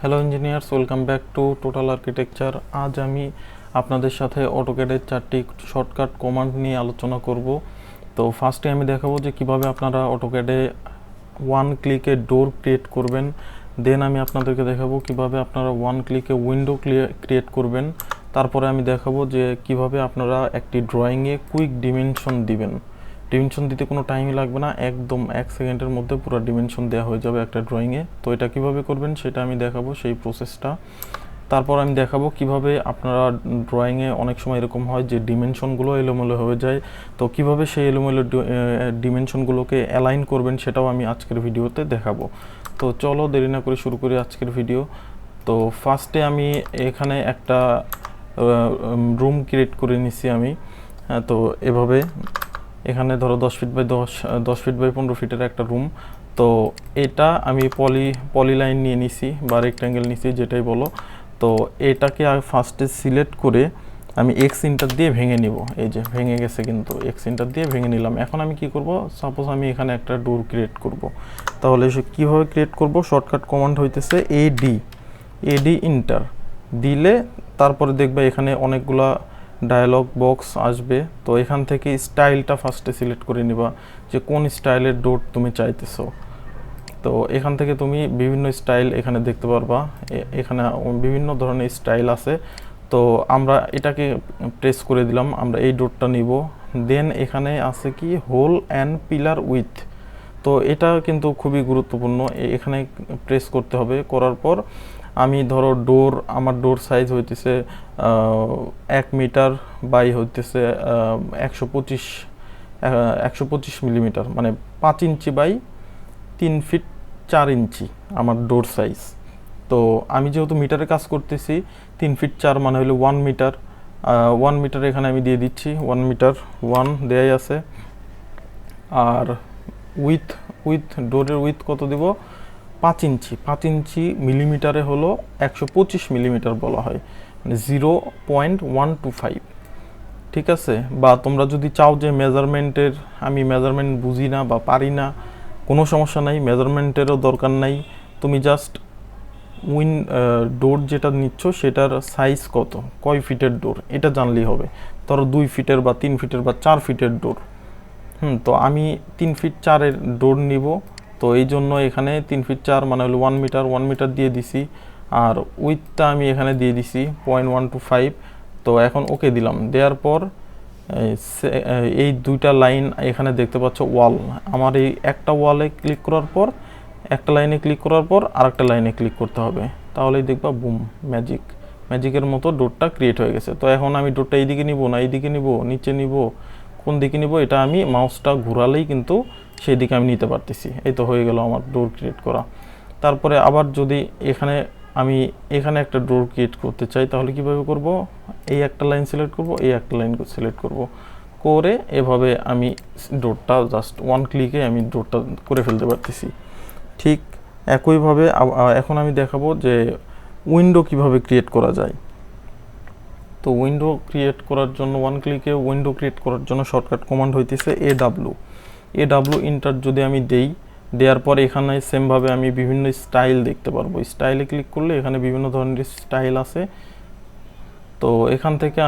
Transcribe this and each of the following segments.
Hello engineers, welcome back to total architecture. আজ আমি আপনাদের সাথে অটোক্যাডের 4টি শর্টকাট কমান্ড নিয়ে আলোচনা করব। তো ফার্স্টে আমি দেখাবো যে কিভাবে আপনারা অটোক্যাডে ওয়ান ক্লিকে ডোর ক্রিয়েট করবেন। দেন আমি আপনাদেরকে দেখাবো কিভাবে আপনারা ওয়ান ক্লিকে উইন্ডো ক্রিয়েট করবেন। তারপরে আমি দেখাবো যে কিভাবে আপনারা একটি ড্রয়িংয়ে কুইক ডিমেনশন দিবেন। ডিমেনশন দিতে কোনো টাইমই লাগবে না, একদম 1 সেকেন্ডের মধ্যে পুরো ডিমেনশন দেওয়া হয়ে যাবে একটা ড্রয়িংয়ে। তো এটা কিভাবে করবেন সেটা আমি দেখাবো, সেই প্রসেসটা। তারপর আমি দেখাবো কিভাবে আপনারা ড্রয়িংয়ে অনেক সময় এরকম হয় যে ডিমেনশনগুলো এলোমেলো হয়ে যায়, তো কিভাবে সেই এলোমেলো ডিমেনশনগুলোকে অ্যালাইন করবেন সেটাও আমি আজকের ভিডিওতে দেখাবো। তো চলো দেরি না করে শুরু করি আজকের ভিডিও। তো ফার্স্টে আমি এখানে একটা রুম ক্রিয়েট করে নিছি আমি। তো এভাবে এখানে ধরো 10 ফিট বাই 10 ফিট বাই 15 ফিটের একটা রুম। তো এটা আমি পলিলাইন নিয়ে নিছি বা রেক্ট্যাঙ্গেল নিছি, যেটাই বলো। তো এটাকে ফার্স্টে সিলেক্ট করে আমি এক্স ইন্টার দিয়ে ভেঙে নিব। এই যে ভেঙে গেছে, কিন্তু এক্স ইন্টার দিয়ে ভেঙে নিলাম। এখন আমি কি করব, সাপোজ আমি এখানে একটা ডোর ক্রিয়েট করব। তাহলে সে কীভাবে ক্রিয়েট করব, শর্টকাট কমান্ড হইতেছে এডি ইন্টার দিলে তারপরে দেখবে এখানে অনেকগুলা ডায়ালগ বক্স আসবে। তো এখান থেকে স্টাইলটা ফার্স্টে সিলেক্ট করে নিবা যে কোন স্টাইলের ডোর তুমি চাইতেছো। তো এখান থেকে তুমি বিভিন্ন স্টাইল এখানে দেখতে পারবা, এখানে বিভিন্ন ধরনের স্টাইল আছে। তো আমরা এটাকে প্রেস করে দিলাম, আমরা এই ডোরটা নিব। দেন এখানে আছে কি হোল অ্যান্ড পিলার উইথ। তো এটা কিন্তু খুবই গুরুত্বপূর্ণ, এখানে প্রেস করতে হবে। করার পর আমি ধরো আমার ডোর সাইজ হইতেছে 1 মিটার বাই হইতেছে 125 মিলিমিটার, মানে 5 ইঞ্চি বাই 3 ফিট 4 ইঞ্চি আমার ডোর সাইজ। তো আমি যেহেতু মিটারে কাজ করতেছি, 3 ফিট 4 মানে হলো 1 মিটার। 1 মিটার এখানে আমি দিয়ে দিচ্ছি, 1 মিটার 1 দেয়াই আছে। আর উইথ ডোরের উইথ কত দিব, 5 ইঞ্চি মিলিমিটারে হলো 125 মিলিমিটার বলা হয়, মানে 0.125। ঠিক আছে। বা তোমরা যদি চাও যে আমি মেজারমেন্ট বুঝি না বা পারি না, কোনো সমস্যা নাই, মেজারমেন্টেরও দরকার নাই। তুমি জাস্ট ডোর যেটা নিচ্ছ সেটার সাইজ কত, কয় ফিটের ডোর এটা জানলেই হবে। ধরো 2 ফিটের বা 3 ফিটের বা 4 ফিটের ডোর। তো আমি 3 ফিট 4-এর ডোর নিব। তো এই জন্য এখানে 3 ফিট 4 মানে হলো 1 মিটার দিয়ে দিছি। আর উইথটা আমি এখানে দিয়ে দিছি 0.125। তো এখন ওকে দিলাম, দেওয়ার পর এই দুইটা লাইন এখানে দেখতে পাচ্ছ ওয়াল। আমার এই একটা ওয়ালে ক্লিক করার পর, একটা লাইনে ক্লিক করার পর আরেকটা লাইনে ক্লিক করতে হবে, তাহলেই দেখবা বুম, ম্যাজিকের মতো ডোরটা ক্রিয়েট হয়ে গেছে। তো এখন আমি ডোরটা এইদিকে নিব না এইদিকে নিব, নিচে নিব, কোন দিকে নিব, এটা আমি মাউসটা ঘোরালেই কিন্তু সেই দিকে আমি নিতে পারতেছি। এই তো হয়ে গেল আমার ডোর ক্রিয়েট করা। তারপরে আবার যদি আমি এখানে একটা ডোর ক্রিয়েট করতে চাই, তাহলে কিভাবে করব, এই একটা লাইন সিলেক্ট করব, এই একটা লাইন সিলেক্ট করব, করে এভাবে আমি ডোরটা জাস্ট 1 ক্লিকে আমি ডোরটা করে ফেলতে পারতেছি। ঠিক একইভাবে এখন আমি দেখাবো যে উইন্ডো কিভাবে ক্রিয়েট করা যায়। তো উইন্ডো ক্রিয়েট করার জন্য 1 ক্লিকে উইন্ডো ক্রিয়েট করার জন্য শর্টকাট কমান্ড হইতেছে এডাব্লিউ ইন্টার। যদি আমি দেওয়ার পর এখানে সেমভাবে আমি বিভিন্ন স্টাইল দেখতে পারবো। স্টাইলে ক্লিক করলে এখানে বিভিন্ন ধরনের স্টাইল আছে। তো এখান থেকে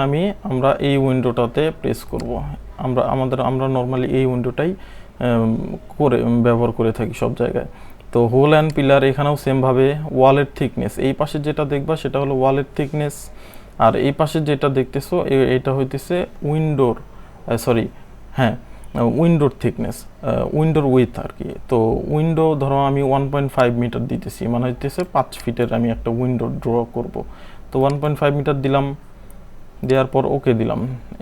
আমরা এই উইন্ডোটাতে প্রেস করব। আমরা নর্মালি এই উইন্ডোটাই ব্যবহার করে থাকি সব জায়গায়। তো হোল অ্যান্ড পিলার এখানেও সেমভাবে ওয়ালের থিকনেস, এই পাশে যেটা দেখবা সেটা হলো ওয়ালের থিকনেস। আর এই পাশে যেটা দেখতেছো এটা হইতেছে উইন্ডোর থিকনেস, উইন্ডোর উইথ আর কি। তো উইন্ডো ধরো আমি 1.5 মিটার দিতেছি, মানে হইতেছে 5 ফিটের আমি একটা উইন্ডো ড্র করব। তো 1.5 মিটার দিলাম, দেওয়ার পর ওকে দিলাম।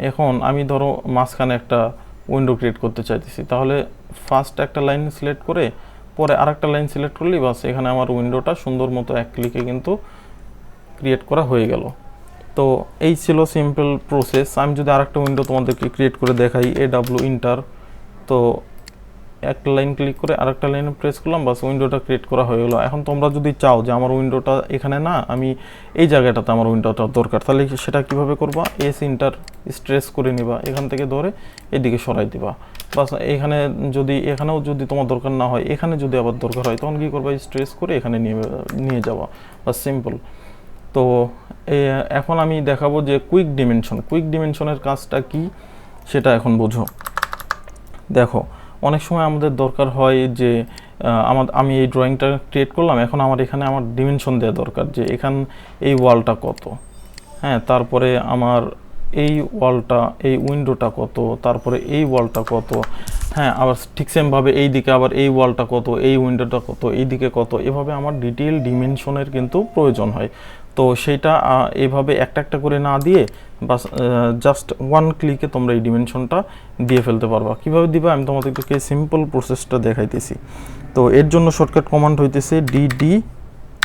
এখন আমি ধরো মাঝখানে একটা উইন্ডো ক্রিয়েট করতে চাইতেছি, তাহলে ফার্স্ট একটা লাইন সিলেক্ট করে পরে আরেকটা লাইন সিলেক্ট করলেই বাস এখানে আমার উইন্ডোটা সুন্দর মতো 1 ক্লিকে কিন্তু ক্রিয়েট করা হয়ে গেল। তো এই ছিল সিম্পল প্রসেস। আমি যদি আরেকটা উইন্ডো তোমাদেরকে ক্রিয়েট করে দেখাই, এডাব্লিউ ইন্টার। তো একটা লাইন ক্লিক করে আরেকটা লাইনে প্রেস করলাম, বাস উইন্ডোটা ক্রিয়েট করা হয়ে গেলো। এখন তোমরা যদি চাও যে আমার উইন্ডোটা এখানে না, আমি এই জায়গাটাতে আমার উইন্ডোটা দরকার, তাহলে সেটা কিভাবে করবা, এস ইন্টার স্ট্রেস করে নিবা, এখান থেকে ধরে এদিকে সরাই দিবা। বাস এখানে যদি এখানেও যদি তোমার দরকার না হয়, এখানে যদি আবার দরকার হয়, তখন কী করবা, স্ট্রেস করে এখানে নিয়ে যাওয়া, বাস সিম্পল। তো এখন আমি দেখাবো যে কুইক ডিমেনশনের কাজটা কি সেটা এখন বোঝো। দেখো অনেক সময় আমাদের দরকার হয় যে আমি এই ড্রয়িংটা ক্রিয়েট করলাম, এখন আমার এখানে আমার ডিমেনশন দেওয়া দরকার যে এই ওয়ালটা কত, হ্যাঁ, তারপরে আমার এই ওয়ালটা, এই উইন্ডোটা কত, তারপরে এই ওয়ালটা কত, হ্যাঁ, আবার ঠিক সেমভাবে এই দিকে আবার এই ওয়ালটা কত, এই উইন্ডোটা কত, এই দিকে কত, এভাবে আমার ডিটেল ডিমেনশনের কিন্তু প্রয়োজন হয়। তো সেইটা এভাবে একটা একটা করে না দিয়ে বাস জাস্ট ওয়ান ক্লিকে তোমরা এই ডিমেনশনটা দিয়ে ফেলতে পারবা। কীভাবে দিবা আমি তোমাদেরকে সিম্পল প্রসেসটা দেখাইতেছি। তো এর জন্য শর্টকাট কমান্ড হইতেছে DD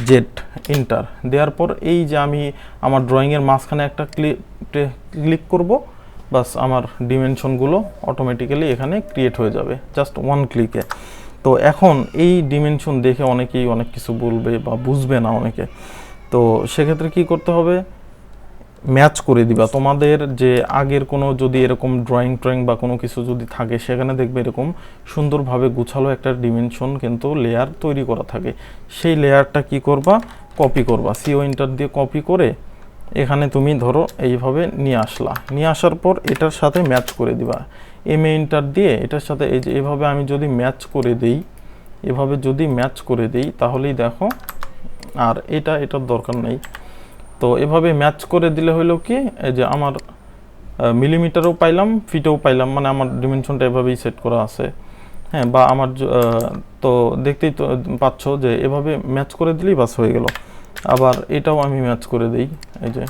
জেড এন্টার দেওয়ার পর এই যে আমি আমার ড্রয়িংয়ের মাঝখানে একটা ক্লিক করব, বাস আমার ডিমেনশনগুলো অটোমেটিক্যালি এখানে ক্রিয়েট হয়ে যাবে জাস্ট ওয়ান ক্লিকে। তো এখন এই ডিমেনশন দেখে অনেকেই অনেক কিছু বলবে বা বুঝবে না অনেকে, তো সেক্ষেত্রে কি করতে হবে, ম্যাচ করে দিবা। তোমাদের যে আগের কোনো যদি এরকম ড্রয়িং বা কোনো কিছু যদি থাকে, সেখানে দেখবে এরকম সুন্দরভাবে গুছালো একটা ডিমেনশন কিন্তু লেয়ার তৈরি করা থাকে। সেই লেয়ারটা কি করবা, কপি করবা, CO এন্টার দিয়ে কপি করে এখানে তুমি ধরো এইভাবে নিয়ে আসার পর এটার সাথে ম্যাচ করে দিবা। MA এন্টার দিয়ে এটার সাথে এই যে এভাবে আমি যদি ম্যাচ করে দিই, তাহলেই দেখো, আর এটার দরকার নেই। তো এভাবে ম্যাচ করে দিলে হলো কি, এই যে আমার মিলিমিটারও পাইলাম, ফিটেও পাইলাম, মানে আমার ডিমেনশনটা এভাবেই সেট করা আছে, হ্যাঁ, বা আমার তো দেখতেই তো পাচ্ছ যে এভাবে ম্যাচ করে দিলেই বাস হয়ে গেল। আবার এটাও আমি ম্যাচ করে দিই, এই যে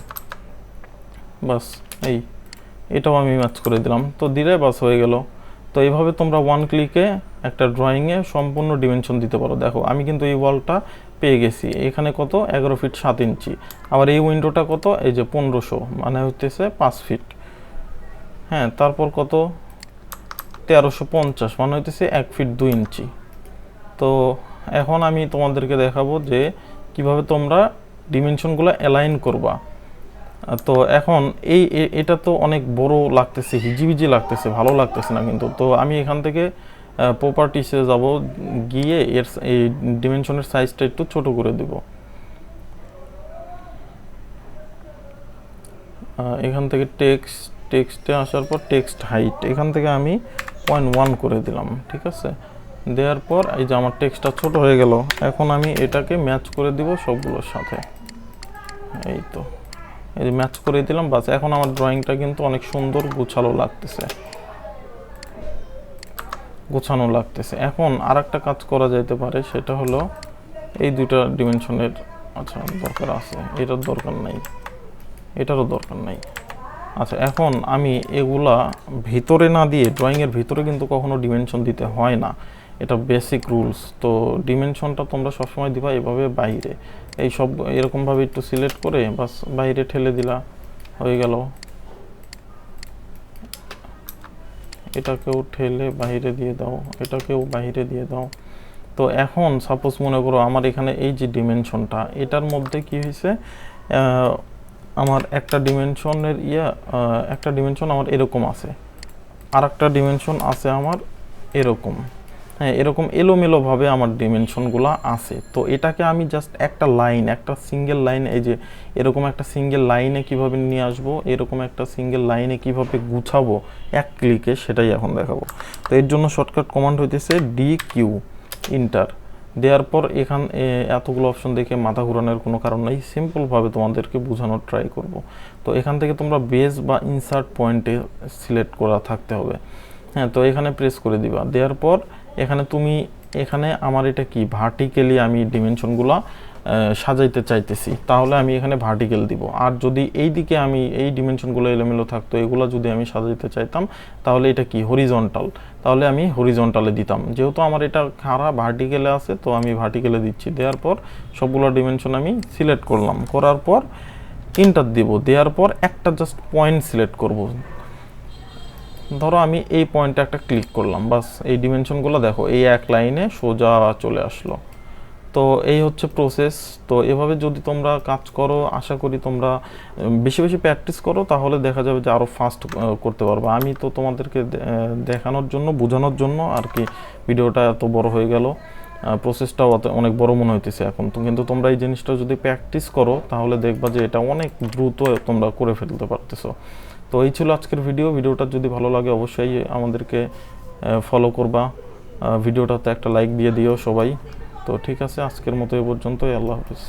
বাস এটাও আমি ম্যাচ করে দিলাম, তো দিলে বাস হয়ে গেল। তো এইভাবে তোমরা ওয়ান ক্লিকে একটা ড্রয়িংয়ে সম্পূর্ণ ডিমেনশন দিতে পারো। দেখো আমি কিন্তু এই ওয়ালটা পেয়ে গেছি, এখানে কত 11 ফিট 7 ইঞ্চি, আবার এই উইন্ডোটা কত, এই যে 1500 মানে হইতেছে 5 ফিট, হ্যাঁ, তারপর কত 1350 মানে হইতেছে 1 ফিট 2 ইঞ্চি। তো এখন আমি তোমাদেরকে দেখাবো যে কিভাবে তোমরা ডিমেনশনগুলো অ্যালাইন করবা। তো এখন এটা তো অনেক বড় লাগতেছে, হিজিবিজি লাগতেছে, ভালো লাগতেছে না কিন্তু। তো আমি এখান থেকে প্রপার্টিসে যাব, গিয়ে এই ডিমেনশনের সাইজটা একটু ছোট করে দেব। এখান থেকে টেক্সটে আসার পর টেক্সট হাইট এখান থেকে আমি 0.1 করে দিলাম, ঠিক আছে। দেওয়ার পর এই যে আমার টেক্সটটা ছোট হয়ে গেল। এখন আমি এটাকে ম্যাচ করে দিব সবগুলোর সাথে, এই তো এই যে ম্যাচ করে দিলাম, বাস এখন আমার ড্রয়িংটা কিন্তু অনেক সুন্দর গোছানো লাগতেছে। এখন আর একটা কাজ করা যাইতে পারে, সেটা হলো এই দুইটা ডিমেনশনের আচ্ছা দরকার আছে, এটারও দরকার নাই। আচ্ছা এখন আমি এগুলা ভিতরে না দিয়ে, ড্রয়িংয়ের ভিতরে কিন্তু কখনো ডিমেনশন দিতে হয় না, এটা বেসিক রুলস। তো ডিমেনশনটা তোমরা সবসময় দিবা এভাবে বাইরে, এই সব এরকমভাবে একটু সিলেক্ট করে বাস বাইরে ঠেলে দিলা, হয়ে গেল। এটাকেও ঠেলে বাইরে দিয়ে দাও, এটাকেও বাইরে দিয়ে দাও। তো এখন সাপোজ মনে করো আমার এখানে এই যে ডিমেনশনটা, এটার মধ্যে কি হয়েছে, আমার একটা ডিমেনশন আমার এরকম আছে, আর একটা ডিমেনশন আছে আমার এরকম, হ্যাঁ, এরকম এলোমেলোভাবে আমার ডিমেনশনগুলো আছে। তো এটাকে আমি জাস্ট একটা সিঙ্গেল লাইন, এই যে এরকম একটা সিঙ্গেল লাইনে কিভাবে নিয়ে আসবো, এরকম একটা সিঙ্গেল লাইনে কিভাবে গুছাবো এক ক্লিকে, সেটাই এখন দেখাবো। তো এর জন্য শর্টকাট কমান্ড হইতেছে DQ এন্টার দেওয়ার পর এতগুলো অপশন দেখে মাথা ঘোরানোর কোনো কারণ নেই, সিম্পলভাবে তোমাদেরকে বোঝানোর ট্রাই করব। তো এখান থেকে তোমরা বেস বা ইনসার্ট পয়েন্টে সিলেক্ট করা থাকতে হবে, হ্যাঁ। তো এখানে প্রেস করে দিবা, দেওয়ার পর এখানে আমার এটা কি ভার্টিক্যালি আমি ডিমেনশনগুলো সাজাইতে চাইতেছি, তাহলে আমি এখানে ভার্টিক্যাল দিব। আর যদি এই দিকে আমি এই ডিমেনশনগুলো এলোমেলো থাকতো, এগুলো যদি আমি সাজাইতে চাইতাম, তাহলে এটা কি হরিজন্টাল, তাহলে আমি হরিজন্টালে দিতাম। যেহেতু আমার এটা খাড়া ভার্টিক্যালে আছে, তো আমি ভার্টিক্যালে দিচ্ছি। দেওয়ার পর সবগুলো ডিমেনশন আমি সিলেক্ট করলাম, করার পর এন্টার দিব। দেওয়ার পর একটা জাস্ট পয়েন্ট সিলেক্ট করব, ধরো আমি এই পয়েন্টে একটা ক্লিক করলাম, বাস এই ডিমেনশনগুলো দেখো এই এক লাইনে সোজা চলে আসলো। তো এই হচ্ছে প্রসেস। তো এভাবে যদি তোমরা কাজ করো, আশা করি তোমরা বেশি বেশি প্র্যাকটিস করো, তাহলে দেখা যাবে যে আরও ফাস্ট করতে পারবে। আমি তো তোমাদেরকে দেখানোর জন্য, বোঝানোর জন্য আর কি ভিডিওটা এত বড় হয়ে গেল, প্রসেসটাও অনেক বড় মনে হইতেছে এখন তো, কিন্তু তোমরা এই জিনিসটা যদি প্র্যাকটিস করো তাহলে দেখবা যে এটা অনেক দ্রুত তোমরা করে ফেলতে পারতেছো। তো এই ছিল আজকের ভিডিওটা যদি ভালো লাগে অবশ্যই আমাদেরকে ফলো করবা, ভিডিওটাতে একটা লাইক দিয়ে দিও সবাই। তো ঠিক আছে, আজকের মতো এ পর্যন্তই। আল্লাহ হাফিজ।